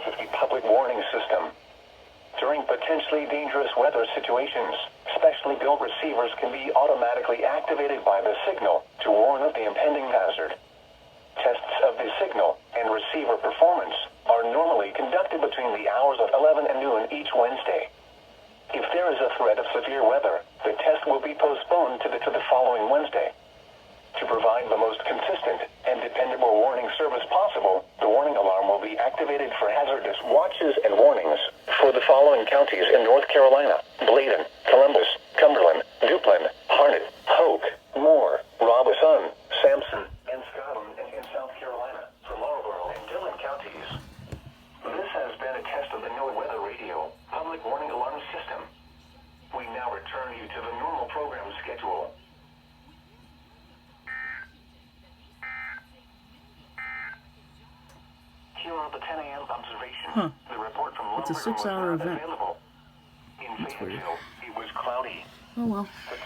of the public warning system. During potentially dangerous weather situations, specially built receivers can be automatically activated by the signal to warn of the impending hazard. Tests of the signal and receiver performance are normally conducted between the hours of 11 and noon each Wednesday. If there is a threat of severe weather, the test will be postponed to the following Wednesday. To provide the most consistent and dependable warning service possible, the warning alarm will be activated for hazardous watches and warnings for the following counties in North Carolina: Bladen, Columbus, Cumberland, Duplin, Harnett, Hoke, Moore, Robeson, Sampson, and Scotland in South Carolina, for Marlborough and Dillon counties. This has been a test of the Weather Radio public warning alarm system. We now return you to the normal program schedule. Here are the 10 a.m. observations. The report from It's a 6-hour event. available. In Fayetteville, it was cloudy. Oh well. The